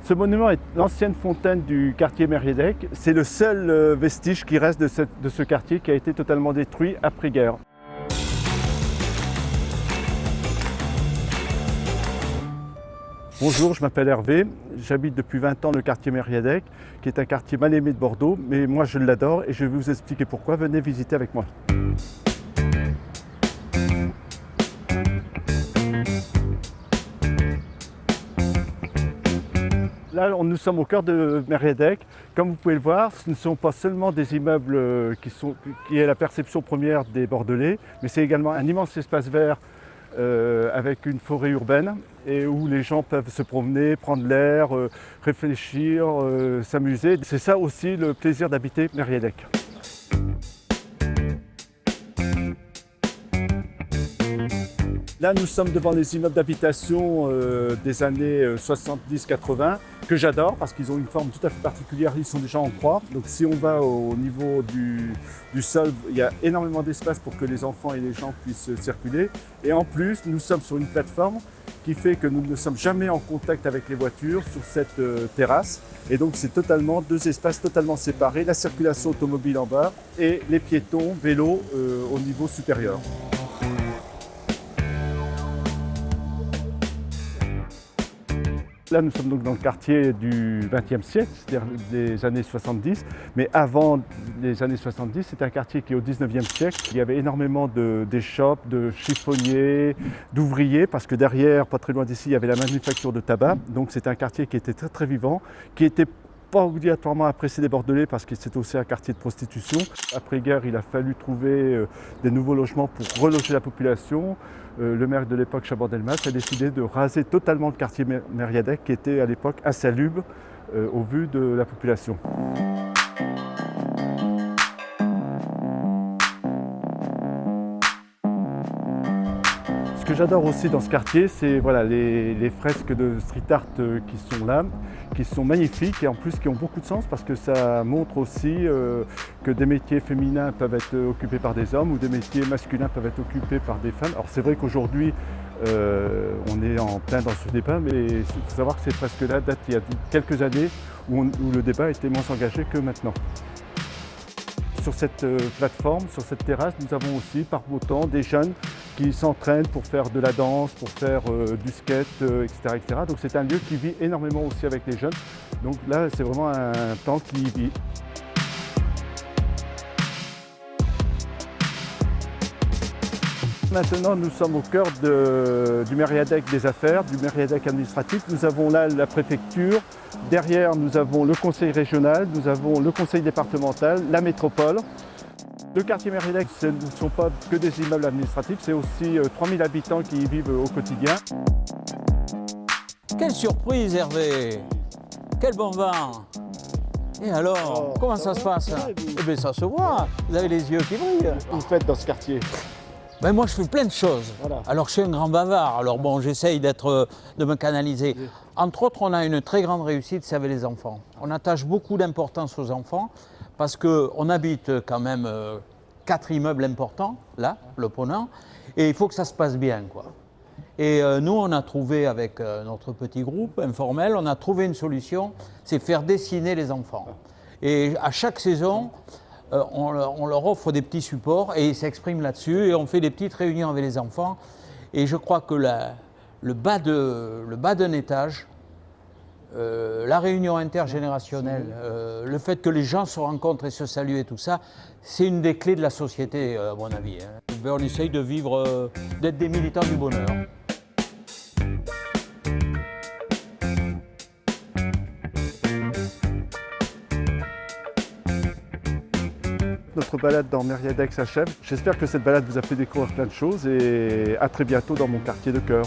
Ce monument est l'ancienne fontaine du quartier Mériadec. C'est le seul vestige qui reste de ce quartier qui a été totalement détruit après-guerre. Bonjour, je m'appelle Hervé, j'habite depuis 20 ans le quartier Mériadec, qui est un quartier mal aimé de Bordeaux, mais moi je l'adore et je vais vous expliquer pourquoi. Venez visiter avec moi. Là, nous sommes au cœur de Mériadec. Comme vous pouvez le voir, ce ne sont pas seulement des immeubles qui est la perception première des Bordelais, mais c'est également un immense espace vert avec une forêt urbaine et où les gens peuvent se promener, prendre l'air, réfléchir, s'amuser. C'est ça aussi le plaisir d'habiter Mériadec. Là, nous sommes devant les immeubles d'habitation des années 70-80 que j'adore parce qu'ils ont une forme tout à fait particulière. Ils sont déjà en croix. Donc si on va au niveau du sol, il y a énormément d'espace pour que les enfants et les gens puissent circuler. Et en plus, nous sommes sur une plateforme qui fait que nous ne sommes jamais en contact avec les voitures sur cette terrasse. Et donc c'est totalement deux espaces totalement séparés, la circulation automobile en bas et les piétons, vélos au niveau supérieur. Là, nous sommes donc dans le quartier du XXe siècle, c'est-à-dire des années 70. Mais avant les années 70, c'est un quartier qui est au XIXe siècle. Il y avait énormément d'échoppes, de chiffonniers, d'ouvriers, parce que derrière, pas très loin d'ici, il y avait la manufacture de tabac. Donc c'est un quartier qui était très très vivant, qui était pas obligatoirement apprécié des Bordelais parce que c'est aussi un quartier de prostitution. Après-guerre, il a fallu trouver des nouveaux logements pour reloger la population. Le maire de l'époque, Chaban-Delmas, a décidé de raser totalement le quartier Mériadec qui était à l'époque insalubre au vu de la population. Ce que j'adore aussi dans ce quartier, c'est voilà, les fresques de street art qui sont là, qui sont magnifiques et en plus qui ont beaucoup de sens parce que ça montre aussi que des métiers féminins peuvent être occupés par des hommes ou des métiers masculins peuvent être occupés par des femmes. Alors c'est vrai qu'aujourd'hui, on est en plein dans ce débat, mais il faut savoir que ces fresques-là datent il y a quelques années où le débat était moins engagé que maintenant. Sur cette plateforme, sur cette terrasse, nous avons aussi par beau temps des jeunes qui s'entraînent pour faire de la danse, pour faire du skate, etc., etc. Donc c'est un lieu qui vit énormément aussi avec les jeunes. Donc là, c'est vraiment un temps qui vit. Maintenant, nous sommes au cœur du Mériadec des affaires, du Mériadec administratif. Nous avons là la préfecture. Derrière, nous avons le conseil régional, nous avons le conseil départemental, la métropole. Le quartier Mériadec, ce ne sont pas que des immeubles administratifs, c'est aussi 3000 habitants qui y vivent au quotidien. Quelle surprise, Hervé! Quel bon vent! Et alors, comment ça se passe? Eh bien, ça se voit, vous avez les yeux qui brillent. Qu'est-ce que vous faites dans ce quartier? Ben moi, je fais plein de choses. Voilà. Alors, je suis un grand bavard. Alors bon, j'essaye de me canaliser. Oui. Entre autres, on a une très grande réussite, c'est avec les enfants. On attache beaucoup d'importance aux enfants parce qu'on habite quand même 4 immeubles importants, là, le Ponant, et il faut que ça se passe bien, quoi. Et nous, on a trouvé avec notre petit groupe informel, on a trouvé une solution, c'est faire dessiner les enfants. Et à chaque saison, on leur offre des petits supports et ils s'expriment là-dessus et on fait des petites réunions avec les enfants. Et je crois que le bas d'un étage, la réunion intergénérationnelle, le fait que les gens se rencontrent et se saluent et tout ça, c'est une des clés de la société, à mon avis. On essaye de vivre, d'être des militants du bonheur. Notre balade dans Mériadec s'achève. J'espère que cette balade vous a fait découvrir plein de choses et à très bientôt dans mon quartier de cœur.